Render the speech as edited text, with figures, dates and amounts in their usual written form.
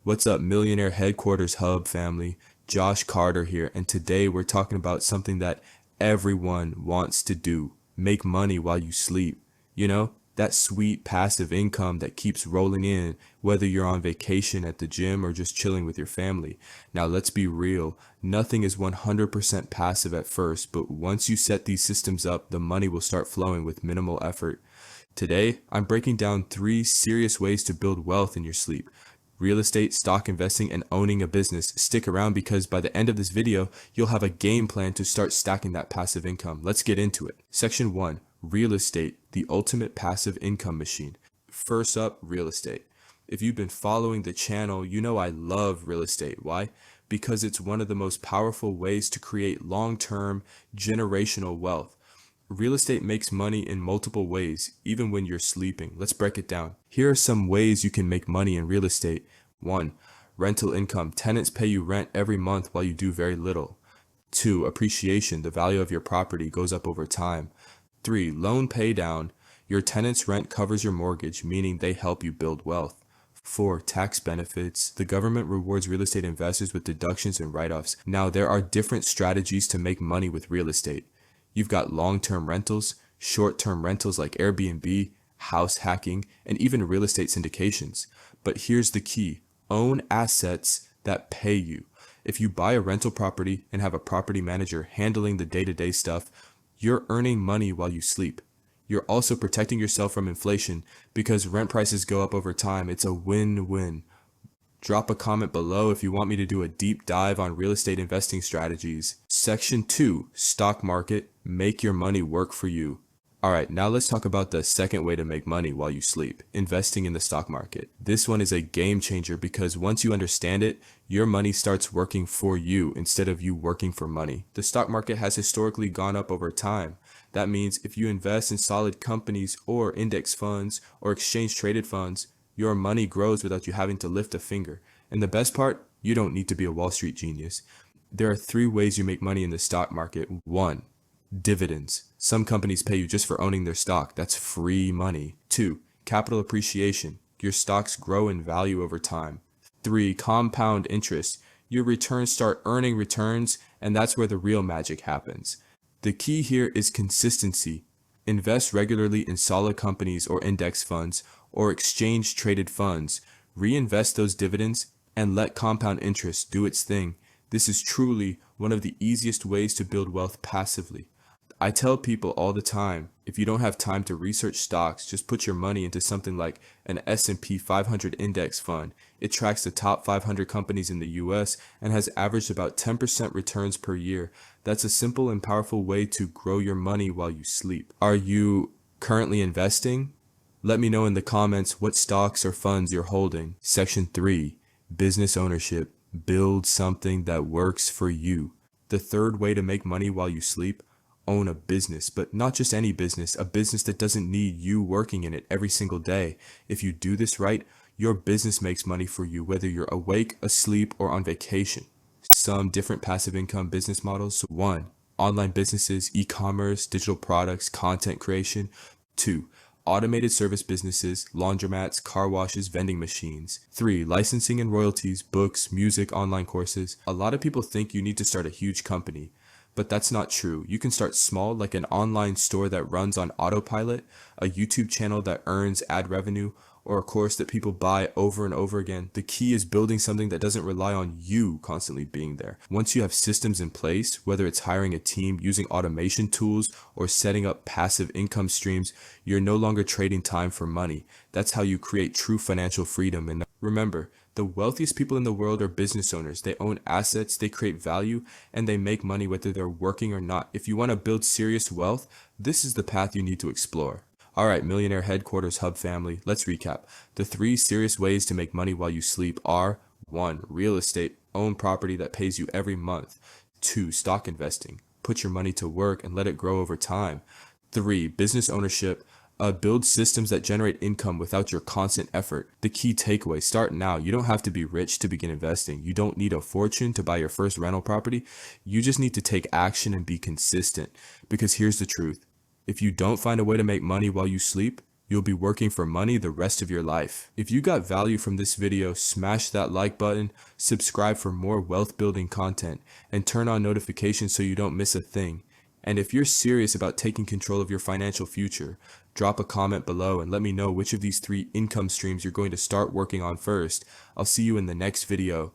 What's up, Millionaire Headquarters Hub family? Josh Carter here, and today we're talking about something that everyone wants to do: make money while you sleep. You know, that sweet passive income that keeps rolling in, whether you're on vacation at the gym or just chilling with your family. Now, let's be real, nothing is 100% passive at first, but once you set these systems up, the money will start flowing with minimal effort. Today, I'm breaking down 3 serious ways to build wealth in your sleep: real estate, stock investing, and owning a business. Stick around because by the end of this video, you'll have a game plan to start stacking that passive income. Let's get into it. Section 1, real estate, the ultimate passive income machine. First up, real estate. If you've been following the channel, you know I love real estate. Why? Because it's one of the most powerful ways to create long-term generational wealth. Real estate makes money in multiple ways, even when you're sleeping. Let's break it down. Here are some ways you can make money in real estate. 1. Rental income. Tenants pay you rent every month while you do very little. 2. Appreciation. The value of your property goes up over time. 3. Loan pay down. Your tenant's rent covers your mortgage, meaning they help you build wealth. 4. Tax benefits. The government rewards real estate investors with deductions and write-offs. Now, there are different strategies to make money with real estate. You've got long-term rentals, short-term rentals like Airbnb, house hacking, and even real estate syndications. But here's the key: own assets that pay you. If you buy a rental property and have a property manager handling the day-to-day stuff, you're earning money while you sleep. You're also protecting yourself from inflation because rent prices go up over time. It's a win-win. Drop a comment below if you want me to do a deep dive on real estate investing strategies. Section 2, stock market, make your money work for you. Alright, now let's talk about the second way to make money while you sleep: investing in the stock market. This one is a game changer because once you understand it, your money starts working for you instead of you working for money. The stock market has historically gone up over time. That means if you invest in solid companies or index funds or exchange traded funds, your money grows without you having to lift a finger. And the best part, you don't need to be a Wall Street genius. There are 3 ways you make money in the stock market. 1. Dividends. Some companies pay you just for owning their stock. That's free money. 2. Capital appreciation. Your stocks grow in value over time. 3. Compound interest. Your returns start earning returns, and that's where the real magic happens. The key here is consistency. Invest regularly in solid companies or index funds or exchange traded funds. Reinvest those dividends and let compound interest do its thing. This is truly one of the easiest ways to build wealth passively. I tell people all the time, if you don't have time to research stocks, just put your money into something like an S&P 500 index fund. It tracks the top 500 companies in the US and has averaged about 10% returns per year. That's a simple and powerful way to grow your money while you sleep. Are you currently investing? Let me know in the comments what stocks or funds you're holding. Section 3, business ownership. Build something that works for you. The third way to make money while you sleep: own a business, but not just any business, a business that doesn't need you working in it every single day. If you do this right, your business makes money for you whether you're awake, asleep, or on vacation. Some different passive income business models: 1. Online businesses, e-commerce, digital products, content creation. 2. Automated service businesses, laundromats, car washes, vending machines. 3. Licensing and royalties, books, music, online courses. A lot of people think you need to start a huge company, but that's not true. You can start small, like an online store that runs on autopilot, a YouTube channel that earns ad revenue, or a course that people buy over and over again. The key is building something that doesn't rely on you constantly being there. Once you have systems in place, whether it's hiring a team, using automation tools, or setting up passive income streams, you're no longer trading time for money. That's how you create true financial freedom. And remember, the wealthiest people in the world are business owners. They own assets, they create value, and they make money whether they're working or not. If you want to build serious wealth, this is the path you need to explore. Alright, Millionaire Headquarters Hub family, let's recap. The 3 serious ways to make money while you sleep are: 1. Real estate, own property that pays you every month. 2. Stock investing, put your money to work and let it grow over time. 3. Business ownership, build systems that generate income without your constant effort. The key takeaway: start now. You don't have to be rich to begin investing. You don't need a fortune to buy your first rental property. You just need to take action and be consistent. Because here's the truth: if you don't find a way to make money while you sleep, you'll be working for money the rest of your life. If you got value from this video, smash that like button, subscribe for more wealth building content, and turn on notifications so you don't miss a thing. And if you're serious about taking control of your financial future, drop a comment below and let me know which of these 3 income streams you're going to start working on first. I'll see you in the next video.